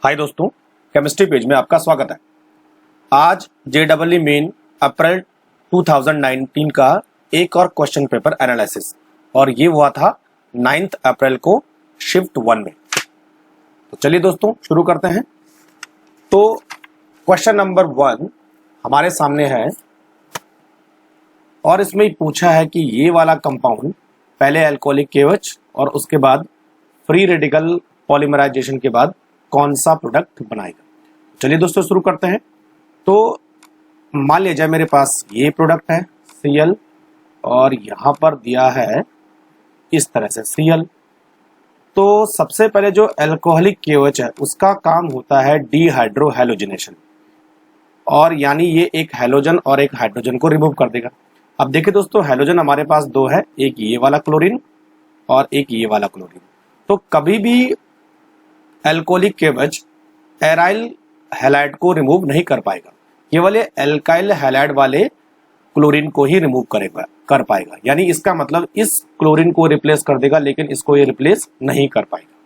हाय दोस्तों, chemistry page में आपका स्वागत है। आज जेईई मेन अप्रैल 2019 का एक और क्वेश्चन पेपर एनालिसिस, और ये हुआ था 9 अप्रैल को शिफ्ट 1 में। तो चलिए दोस्तों शुरू करते हैं। तो क्वेश्चन नंबर 1 हमारे सामने है और इसमें पूछा है कि ये वाला कंपाउंड पहले अल्कोहलिक KOH और उसके बाद फ्री रेडिकल पॉलीमराइजेशन के बाद कौन सा प्रोडक्ट बनाएगा। चलिए दोस्तों शुरू करते हैं। तो मान लिया जाए मेरे पास ये प्रोडक्ट है Cl और यहाँ पर दिया है इस तरह से Cl। तो सबसे पहले जो अल्कोहलिक KOH है उसका काम होता है डीहाइड्रोहैलोजिनेशन, और यानी ये एक हैलोजन और एक हाइड्रोजन को रिमूव कर देगा। अब देखिए दोस्तों, हैलोजन हमारे पास दो है, एक ये वाला क्लोरीन और एक ये वाला क्लोरीन। तो कभी भी अल्कोहलिक KOH एराइल हैलाइड को रिमूव नहीं कर पाएगा, केवल ये एल्काइल हैलाइड वाले क्लोरीन को ही रिमूव कर पाएगा। यानी इसका मतलब इस क्लोरीन को रिप्लेस कर देगा, लेकिन इसको ये रिप्लेस नहीं कर पाएगा।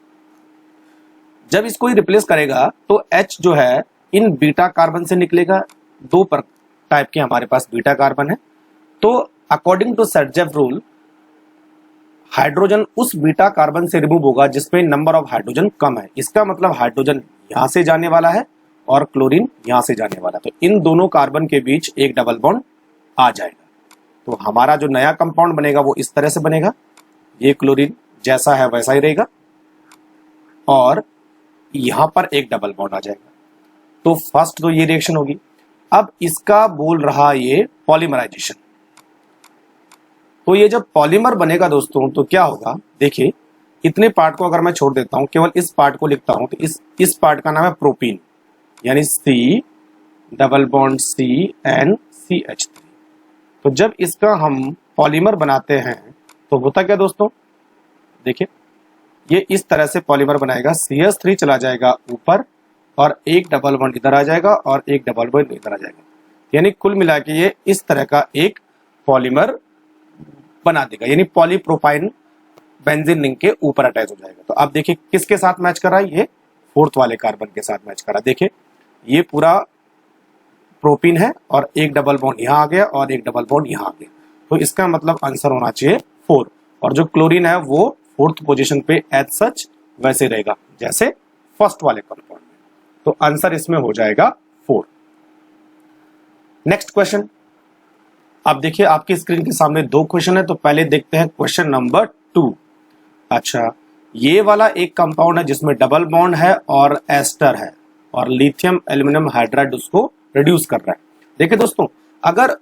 जब इसको ही रिप्लेस करेगा तो H जो है इन बीटा कार्बन से निकलेगा। दो टाइप के हमारे पास बीटा कार्बन है। तो अकॉर्डिंग टू सर्जेव रूल हाइड्रोजन उस बीटा कार्बन से रिमूव होगा जिसमें नंबर ऑफ हाइड्रोजन कम है। इसका मतलब हाइड्रोजन यहां से जाने वाला है और क्लोरीन यहां से जाने वाला है। तो इन दोनों कार्बन के बीच एक डबल बॉन्ड आ जाएगा। तो हमारा जो नया कंपाउंड बनेगा वो इस तरह से बनेगा। ये क्लोरीन जैसा है वैसा ही रहेगा और यहां पर एक डबल बॉन्ड आ जाएगा। तो फर्स्ट तो ये रिएक्शन होगी। अब इसका बोल रहा ये पॉलीमराइजेशन। तो ये जब पॉलीमर बनेगा दोस्तों तो क्या होगा, देखिए इतने पार्ट को अगर मैं छोड़ देता हूं, केवल इस पार्ट को लिखता हूं, तो इस पार्ट का नाम है प्रोपीन, यानी C डबल बॉन्ड CnCH3। तो जब इसका हम पॉलीमर बनाते हैं तो होता क्या दोस्तों, देखिए ये इस तरह से पॉलीमर बनाएगा। CH3 चला जाएगा ऊपर और एक डबल बॉन्ड इधर आ जाएगा और एक डबल बॉन्ड इधर आ जाएगा। यानी कुल मिला के ये इस तरह का एक पॉलीमर बना देगा, यानी पॉलीप्रोपाइन बेंजीन रिंग के ऊपर अटैच हो जाएगा। तो अब देखिए किसके साथ मैच कर रहा है, ये फोर्थ वाले कार्बन के साथ मैच कर रहा है। देखिए ये पूरा प्रोपीन है और एक डबल बॉन्ड यहां आ गया और एक डबल बॉन्ड यहां आ गया। तो इसका मतलब आंसर होना चाहिए 4। और जो क्लोरीन है वो 4th पोजीशन पे एज सच वैसे रहेगा जैसे फर्स्ट वाले कंपाउंड में। तो आंसर इसमें हो जाएगा 4। Next question. अब देखिए आपकी स्क्रीन के सामने दो क्वेश्चन है। तो पहले देखते हैं क्वेश्चन नंबर 2। अच्छा, ये वाला एक कंपाउंड है जिसमें डबल बॉन्ड है और एस्टर है और लिथियम एल्यूमिनियम हाइड्राइड उसको रिड्यूस कर रहा है। देखिए दोस्तों, अगर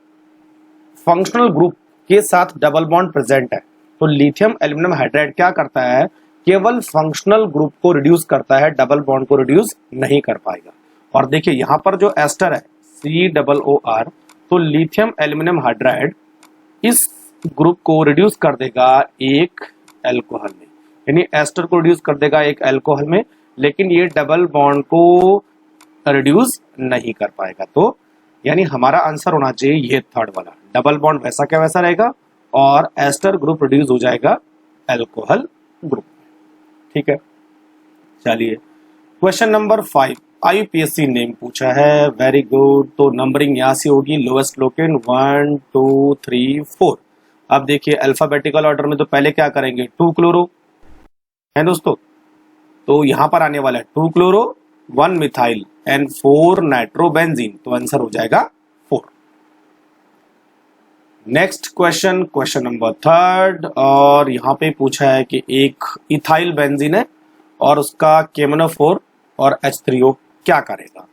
फंक्शनल ग्रुप के साथ डबल बॉन्ड प्रेजेंट है तो लिथियम एल्यूमिनियम हाइड्राइड क्या करता है, केवल फंक्शनल ग्रुप को रिड्यूस करता है, डबल बॉन्ड को रिड्यूस नहीं कर पाएगा। और देखिए यहां पर जो एस्टर है COOR, तो लिथियम एल्यूमिनियम हाइड्राइड इस ग्रुप को रिड्यूस कर देगा एक अल्कोहल में, यानी एस्टर को रिड्यूस कर देगा एक अल्कोहल में, लेकिन ये डबल बॉन्ड को रिड्यूस नहीं कर पाएगा। तो यानी हमारा आंसर होना चाहिए ये थर्ड वाला, डबल बॉन्ड वैसा क्या वैसा रहेगा और एस्टर ग्रुप रिड्यूस हो जाएगा अल्कोहल ग्रुप। ठीक है, चलिए क्वेश्चन नंबर 5 IUPAC नेम पूछा है। Very good. तो नंबरिंग यहां से होगी लोएस्ट लोकेन 1 2 3 4। अब देखिए अल्फाबेटिकल ऑर्डर में तो पहले क्या करेंगे, 2 क्लोरो है दोस्तों। तो यहां पर आने वाला है 2 क्लोरो 1 मिथाइल एंड 4 नाइट्रोबेंजीन। तो आंसर हो जाएगा 4। नेक्स्ट क्वेश्चन, क्वेश्चन नंबर 3, और यहां पे पूछा है कि एक इथाइल बेंजीन है और उसका KMnO4 और H3O क्या करेगा।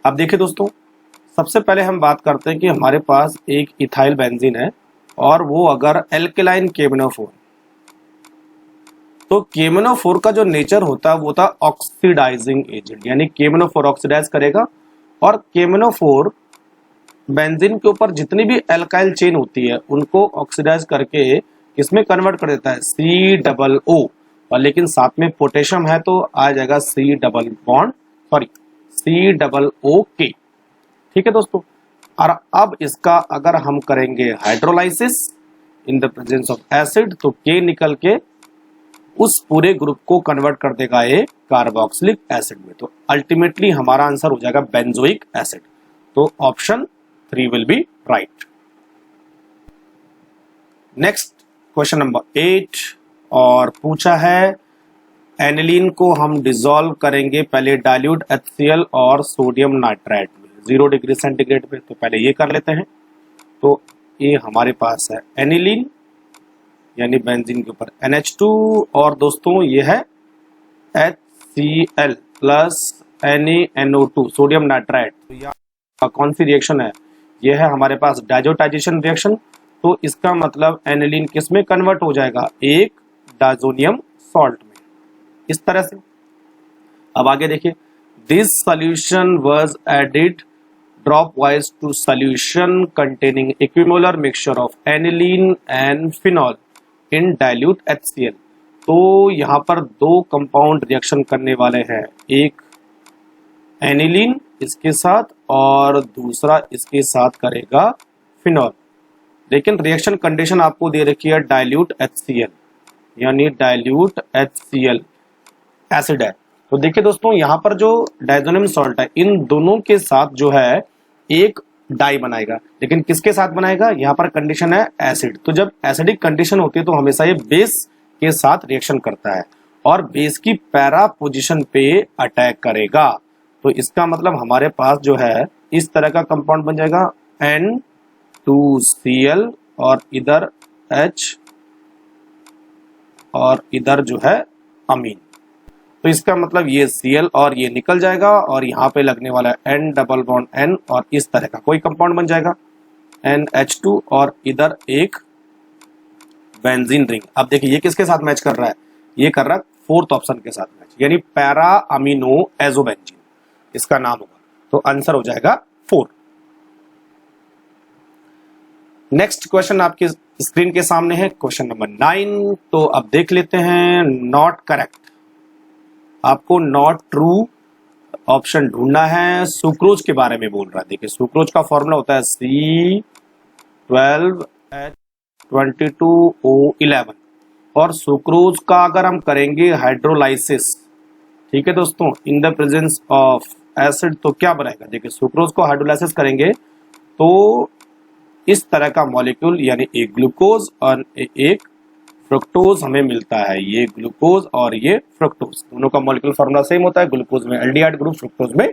अब देखिए दोस्तों, सबसे पहले हम बात करते हैं कि हमारे पास एक इथाइल बेंजीन है और वो अगर एल्केलाइन KMnO4, तो KMnO4 का जो नेचर होता है वो था ऑक्सीडाइजिंग एजेंट, यानी KMnO4 ऑक्सीडाइज करेगा और KMnO4 बेंजीन के ऊपर जितनी भी एल्काइल चेन होती है उनको ऑक्सीडाइज करके इसमें कन्वर्ट कर देता है COO, और लेकिन साथ में पोटेशियम है तो आ जाएगा COOK। ठीक है दोस्तों। और अब इसका अगर हम करेंगे hydrolysis in the presence of acid तो K निकल के उस पूरे ग्रुप को कन्वर्ट कर देगा एक कार्बोक्सिलिक एसिड में। तो अल्टीमेटली हमारा आंसर हो जाएगा बेंजोइक एसिड। तो option 3 will be right. Next question number 8 और पूछा है एनिलीन को हम डिसॉल्व करेंगे पहले डाइल्यूट HCl और सोडियम नाइट्राइट में 0 डिग्री सेंटीग्रेड पे। तो पहले ये कर लेते हैं। तो ये हमारे पास है एनिलीन यानी बेंजीन के ऊपर NH2 और दोस्तों ये है HCl plus NaNO2 sodium nitrite. तो यह कौन सी रिएक्शन है? यह है हमारे पास डाइजोटाइजेशन रिएक्शन। तो इसका मतलब एनिलीन किस में कन्वर्ट हो जाएगा? एक डायजोनियम सॉल्ट में, इस तरह से। अब आगे देखिए, this solution was added dropwise to solution containing equimolar mixture of aniline and phenol in dilute HCl। तो यहाँ पर दो कंपाउंड रिएक्शन करने वाले हैं, एक एनिलीन इसके साथ और दूसरा इसके साथ करेगा फिनॉल। लेकिन रिएक्शन कंडीशन आपको दे रखी है डाइल्यूट HCl यानी डाइल्यूट HCl एसिड है। तो देखिए दोस्तों, यहाँ पर जो डायजोनियम सॉल्ट है इन दोनों के साथ जो है एक डाई बनाएगा, लेकिन किसके साथ बनाएगा? यहाँ पर कंडीशन है एसिड। तो जब एसिडिक कंडीशन होती है तो हमेशा ये बेस के साथ रिएक्शन करता है और बेस की पैरा पोजीशन पे अटैक करेगा। तो इसका मतलब हमारे पास जो है इस तरह का कंपाउंड बन जाएगा N2Cl और इधर H और इधर जो है अमीन। तो इसका मतलब ये Cl और ये निकल जाएगा और यहाँ पे लगने वाला है N डबल बॉन्ड N और इस तरह का कोई कंपाउंड बन जाएगा NH2 और इधर एक बेंजीन रिंग। अब देखिए ये किसके साथ मैच कर रहा है? ये कर रहा है फोर्थ ऑप्शन के साथ मैच, यानी पैरा अमीनो एजोबेंजीन इसका नाम होगा। तो आंसर हो जाएगा 4। नेक्स्ट क्वेश्चन आपके स्क्रीन के सामने है, क्वेश्चन नंबर 9। तो अब देख लेते हैं। नॉट करेक्ट, आपको नॉट ट्रू ऑप्शन ढूंढना है। सुक्रोज के बारे में बोल रहा है। देखिए सुक्रोज का फॉर्मूला होता है C12H22O11 और सुक्रोज का अगर हम करेंगे हाइड्रोलाइसिस, ठीक है दोस्तों, in the presence of acid, तो क्या बनाएगा? देखिए सुक्रोज को हाइड्रोलाइसिस करेंगे तो इस तरह का मॉलिक्यूल यानी एक ग्लूकोज और एक फ्रुक्टोज हमें मिलता है। ये ग्लूकोज और ये फ्रुक्टोज, दोनों का मॉलिक्यूलर फॉर्मूला सेम होता है। ग्लूकोज में एल्डिहाइड ग्रुप, फ्रुक्टोज में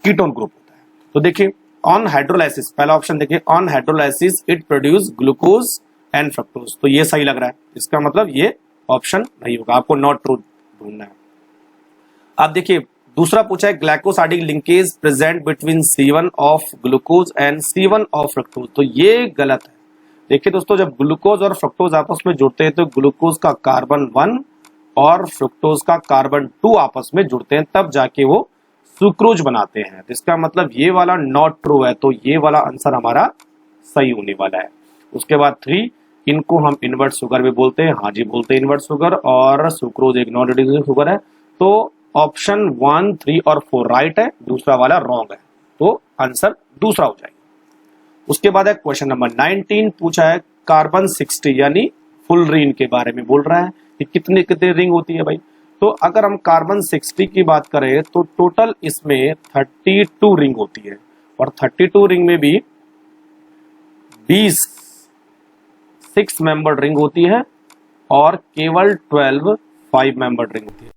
कीटोन ग्रुप होता है। तो देखिए ऑन हाइड्रोलाइसिस, पहला ऑप्शन देखिए, on hydrolysis it produce glucose and fructose. तो ये सही लग रहा है, इसका मतलब ये ऑप्शन नहीं होगा, आपको नॉट ट्रू ढूंढना है। अब देखिए दूसरा पूछा है, glycosidic linkage present between C1 of glucose and C1 of fructose. तो ये गलत है। देखिए दोस्तों, जब ग्लूकोज और फ्रुक्टोज आपस में जुड़ते हैं तो ग्लूकोज का कार्बन 1 और फ्रुक्टोज का कार्बन 2 आपस में जुड़ते हैं, तब जाके वो सुक्रोज बनाते हैं। तो इसका मतलब ये वाला नॉट ट्रू है, तो ये वाला आंसर हमारा सही होने वाला है। उसके बाद 3, इनको हम इन्वर्ट शुगर भी बोलते हैं। हाँ जी बोलते हैं इन्वर्ट शुगर, और सुक्रोज एक नॉन रिड्यूसिबल शुगर है। तो ऑप्शन 1, 3 और 4 राइट है, दूसरा वाला रॉन्ग है। तो आंसर दूसरा हो जाएगा। उसके बाद है क्वेश्चन नंबर 19, पूछा है कार्बन 60 यानी फुल रिंग के बारे में बोल रहा है कि कितने कितने रिंग होती है भाई। तो अगर हम कार्बन 60 की बात करें तो टोटल इसमें 32 रिंग होती है और 32 रिंग में भी 20 6 मेंबर्ड रिंग होती है और केवल 12 5 मेंबर्ड रिंग होती है।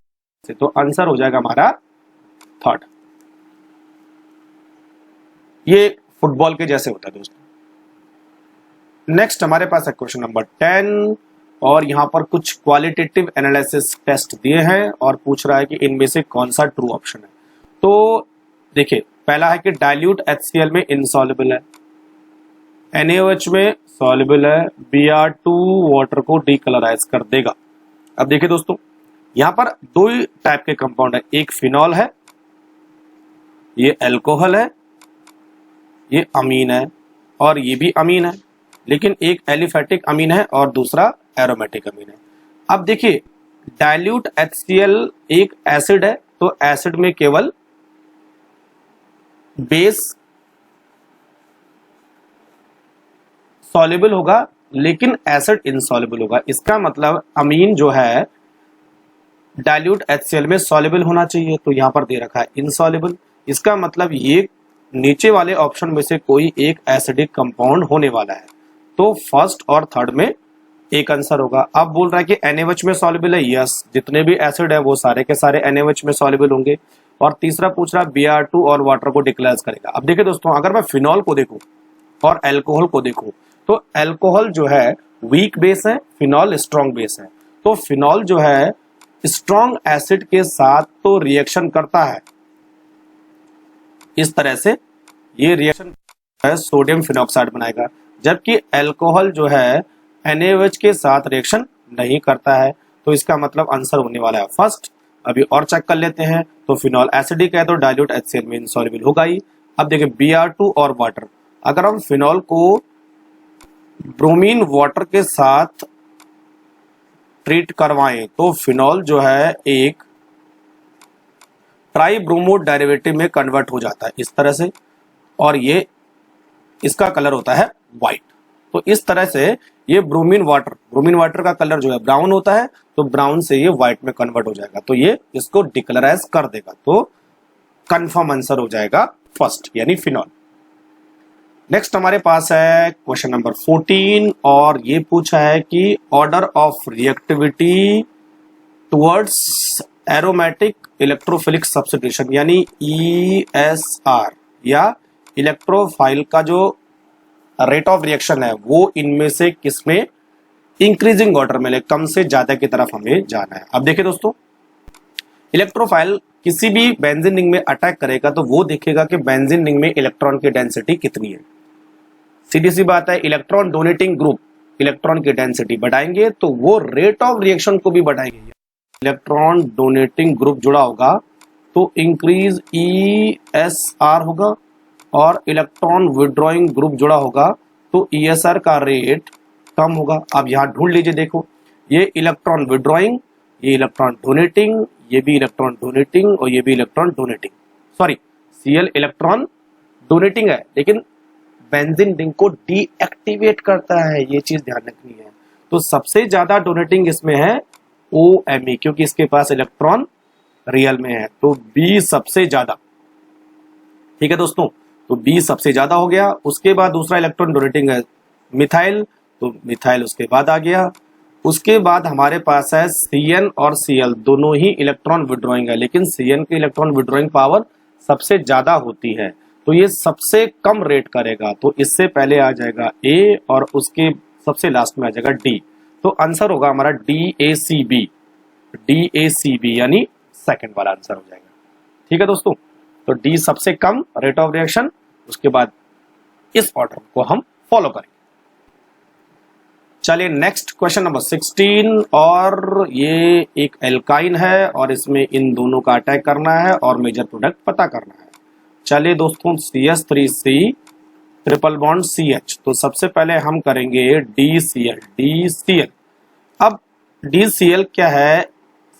तो आंसर हो जाएगा हमारा 3rd। ये फुटबॉल के जैसे होता है दोस्तों। नेक्स्ट हमारे पास है क्वेश्चन नंबर 10 और यहां पर कुछ क्वालिटेटिव एनालिसिस टेस्ट दिए हैं और पूछ रहा है कि इनमें से कौन सा ट्रू ऑप्शन है। तो देखिए पहला है कि डाइल्यूट HCl में इनसॉल्युबल है, NaOH में सॉल्युबल है, Br2 वाटर को डीकलराइज कर देगा। अब देखिए दोस्तों, यहां पर दो ही टाइप के कंपाउंड है, एक फिनॉल है, ये अल्कोहल है, ये अमीन है और ये भी अमीन है, लेकिन एक एलिफेटिक अमीन है और दूसरा एरोमेटिक अमीन है। अब देखिए डाइल्यूट HCl एक एसिड है, तो एसिड में केवल बेस सॉल्युबल होगा लेकिन एसिड इनसॉल्युबल होगा। इसका मतलब अमीन जो है डाइल्यूट HCl में सॉल्युबल होना चाहिए, तो यहां पर दे रखा है इनसॉल्युबल। इसका मतलब ये नीचे वाले ऑप्शन में से कोई एक एसिडिक कंपाउंड होने वाला है, तो फर्स्ट और थर्ड में एक आंसर होगा। अब बोल रहा है कि NaOH में सॉल्युबल है, यस, जितने भी एसिड है वो सारे के सारे NaOH में सॉल्युबल होंगे। और तीसरा पूछ रहा है Br2 और वाटर को डिक्लेयर करेगा। अब देखिए दोस्तों, अगर मैं फिनॉल को देखूं और अल्कोहल को देखूं, तो अल्कोहल जो है वीक बेस है, फिनॉल स्ट्रॉन्ग बेस है। तो फिनॉल जो है स्ट्रॉन्ग एसिड के साथ तो रिएक्शन करता है, इस तरह से ये रिएक्शन है सोडियम फिनॉक्साइड बनाएगा, जबकि अल्कोहल जो है NaOH के साथ रिएक्शन नहीं करता है। तो इसका मतलब आंसर होने वाला है फर्स्ट। अभी और चेक कर लेते हैं, तो फिनॉल एसिडिक है तो डाइल्यूट HCl में इनसॉल्युबल होगा ही। अब देखिए Br2 और वाटर, अगर हम फिनॉल को ब्रोमीन वाटर के साथ ट्रीट करवाएं तो फिनॉल जो है एक ट्राइब्रोमो डेरिवेटिव में कन्वर्ट हो जाता है इस तरह से, और ये इसका कलर होता है व्हाइट। तो इस तरह से ये ब्रोमीन वाटर का कलर जो है ब्राउन होता है, तो ब्राउन से ये व्हाइट में कन्वर्ट हो जाएगा, तो ये इसको डिक्लेराइज कर देगा। तो कंफर्म आंसर हो जाएगा फर्स्ट, यानी फिनॉल। नेक्स्ट हमारे पास है क्वेश्चन नंबर 14, और ये पूछा है कि order of reactivity towards aromatic electrophilic substitution यानी ESR या इलेक्ट्रोफाइल का जो रेट ऑफ रिएक्शन है वो इनमें से किसमें इंक्रीजिंग ऑर्डर में, कम से ज्यादा की तरफ हमें जाना है। अब देखिए दोस्तों, इलेक्ट्रोफाइल किसी भी बेंजीन रिंग में अटैक करेगा तो वो देखेगा कि बेंजीन रिंग में इलेक्ट्रॉन की डेंसिटी कितनी है। सीधी सी बात है, इलेक्ट्रॉन डोनेटिंग ग्रुप इलेक्ट्रॉन की डेंसिटी बढ़ाएंगे तो वो रेट ऑफ रिएक्शन को भी बढ़ाएंगे। इलेक्ट्रॉन डोनेटिंग ग्रुप जुड़ा होगा तो इंक्रीज ESR होगा, और इलेक्ट्रॉन विड्रॉइंग ग्रुप जुड़ा होगा तो ESR का रेट कम होगा। अब यहां ढूंढ लीजिए, देखो ये इलेक्ट्रॉन विड्रॉइंग, ये इलेक्ट्रॉन डोनेटिंग, ये भी इलेक्ट्रॉन डोनेटिंग और ये भी electron donating, sorry Cl electron donating है लेकिन बेंजीन रिंग को डीएक्टिवेट करता है, ये चीज ध्यान रखनी है। तो सबसे ज्यादा डोनेटिंग इसमें है OMe, क्योंकि इसके पास इलेक्ट्रॉन रियल में है, तो B सबसे ज्यादा। ठीक है दोस्तों, तो B सबसे ज्यादा हो गया। उसके बाद दूसरा इलेक्ट्रॉन डोनेटिंग है मिथाइल, तो मिथाइल उसके बाद आ गया। उसके बाद हमारे पास है CN और Cl, दोनों ही इलेक्ट्रॉन विड्रॉइंग है, लेकिन CN की इलेक्ट्रॉन विड्रॉइंग पावर सबसे ज्यादा होती है, तो ये सबसे कम रेट करेगा। तो इससे पहले आ जाएगा A और उसके सबसे लास्ट में आ जाएगा D, तो आंसर होगा हमारा DACB, यानी सेकंड वाला आंसर हो जाएगा। ठीक है दोस्तों, तो D सबसे कम रेट ऑफ रिएक्शन, उसके बाद इस ऑर्डर को हम फॉलो करेंगे। चलिए नेक्स्ट क्वेश्चन नंबर 16, और ये एक एल्काइन है और इसमें इन दोनों का अटैक करना है और मेजर प्रोडक्ट पता करना है। चलिए दोस्तों, CH3C ट्रिपल बॉन्ड CH, तो सबसे पहले हम करेंगे DCl। अब DCl क्या है,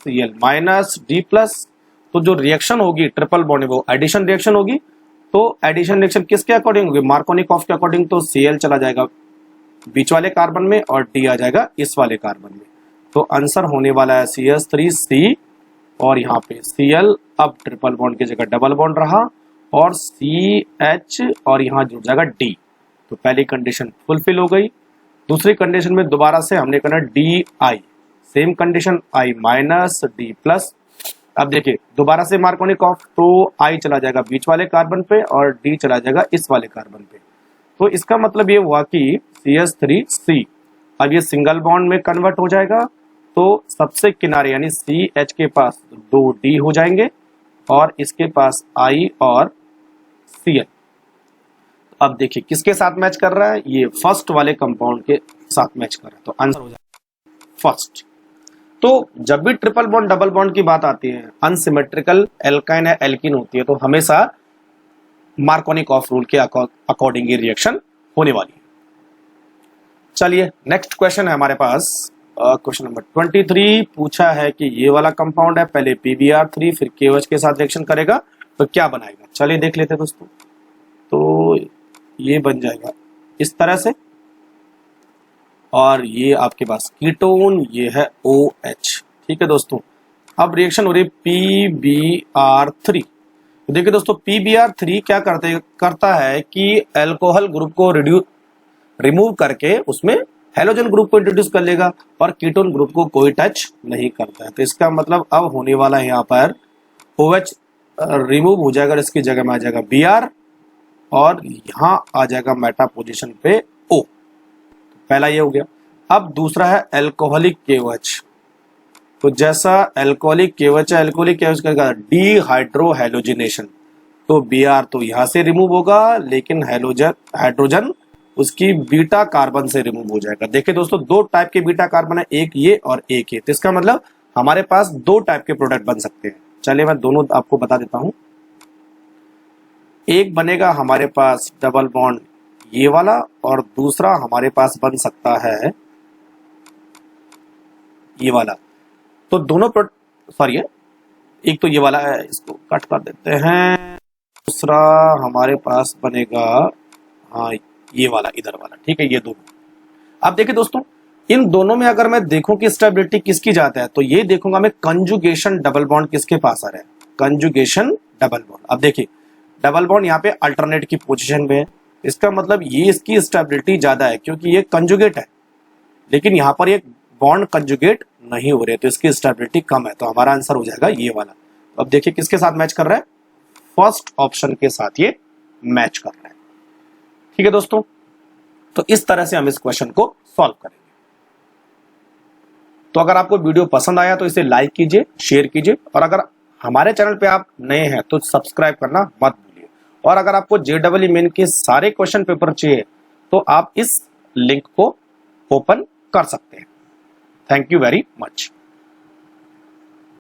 Cl माइनस D प्लस, तो जो रिएक्शन होगी ट्रिपल बॉन्ड में वो एडिशन रिएक्शन होगी। तो एडिशन रिएक्शन किसके अकॉर्डिंग होगी, मार्कोनिकॉफ के अकॉर्डिंग, तो Cl चला जाएगा बीच वाले कार्बन में और D आ जाएगा इस वाले कार्बन में। तो आंसर होने वाला है CH3C, और यहाँ पे Cl अब ट्रिपल बॉन्ड की जगह डबल बॉन्ड रहा, और CH और यहाँ जुड़ जाएगा D। तो पहली कंडीशन फुलफिल हो गई। दूसरी कंडीशन में दोबारा से हमने करना DI, same condition I minus D plus. अब देखिए दोबारा से मार्कोनिकॉफ, तो I चला जाएगा बीच वाले कार्बन पे और D चला जाएगा इस वाले कार्बन पे। तो इसका मतलब ये हुआ कि CH3C अब ये सिंगल बॉन्ड में कन्वर्ट हो जाएगा, तो सबसे किनारे यानी CH के पास 2 D हो जाएंगे और इसके पास I और Cl। अब देखिए किसके साथ मैच कर रहा है, ये फर्स्ट वाले कंपाउंड के साथ मैच कर रहा है, तो आंसर हो जाएगा फर्स्ट। तो जब भी ट्रिपल बॉन्ड डबल बॉन्ड की बात आती है, अनसिमेट्रिकल एल्काइन या एल्कीन होती है, तो हमेशा मार्कोनिकॉफ रूल के अकॉर्डिंग ये रिएक्शन होने वाली है। चलिए नेक्स्ट क्वेश्चन है हमारे पास, क्वेश्चन नंबर 23। पूछा है कि ये वाला कंपाउंड है, पहले PbR3 फिर KOH के साथ रिएक्शन करेगा तो क्या बनाएगा। चलिए देख लेते हैं दोस्तों, तो ये बन जाएगा इस तरह से, और ये आपके पास कीटोन, ये है OH। ठीक है दोस्तों, अब रिएक्शन हो रही है PBr3। देखिए दोस्तों, PBr3 क्या करता है कि अल्कोहल ग्रुप को रिमूव करके उसमें हैलोजन ग्रुप को इंट्रोड्यूस कर लेगा और कीटोन ग्रुप को कोई टच नहीं करता है। तो इसका मतलब अब होने वाला है यहाँ पर OH रिमूव हो जाएगा, इसकी जगह में आ जाएगा Br और यहां आ जाएगा मेटा पोजीशन पे O। पहला ये हो गया। अब दूसरा है अल्कोहलिक KOH। तो जैसा अल्कोहलिक KOH है, अल्कोहलिक KOH करेगा डीहाइड्रोहेलोजिनेशन, तो Br तो यहां से रिमूव होगा, लेकिन हाइड्रोजन उसकी बीटा कार्बन से रिमूव हो जाएगा। देखिए दोस्तों, दो टाइप के बीटा कार्बन है, एक ये और एक ये। तो इसका मतलब हमारे पास दो टाइप के प्रोडक्ट बन सकते हैं। चलिए मैं दोनों आपको बता देता हूं। एक बनेगा हमारे पास डबल बॉन्ड ये वाला, और दूसरा हमारे पास बन सकता है ये वाला। तो दोनों सॉरी, एक तो ये वाला है, इसको कट कर देते हैं। दूसरा हमारे पास बनेगा हाँ ये वाला, इधर वाला। ठीक है, ये दोनों। अब देखिए दोस्तों, इन दोनों में अगर मैं देखूं कि स्टेबिलिटी किसकी ज्यादा है, तो ये देखूंगा मैं कंजुगेशन डबल बॉन्ड किसके पास आ रहा है, कंजुगेशन डबल बॉन्ड। अब देखिए, डबल बॉन्ड यहाँ पे अल्टरनेट की पोजीशन में है, इसका मतलब ये इसकी स्टेबिलिटी ज्यादा है क्योंकि ये कंजुगेट है, लेकिन यहाँ पर ये बॉन्ड कंजुगेट नहीं हो रहे, तो इसकी स्टेबिलिटी कम है। तो हमारा आंसर हो जाएगा ये वाला। तो अब देखिए किसके साथ मैच कर रहा है, फर्स्ट ऑप्शन के साथ ये मैच कर रहा है। ठीक है दोस्तों, तो इस तरह से हम इस क्वेश्चन को सॉल्व करेंगे। तो अगर आपको वीडियो पसंद आया तो इसे लाइक कीजिए, शेयर कीजिए, और अगर हमारे चैनल पे आप नए हैं तो सब्सक्राइब करना मत भूलिए। और अगर आपको JEE मेन के सारे क्वेश्चन पेपर चाहिए तो आप इस लिंक को ओपन कर सकते हैं। Thank you very much.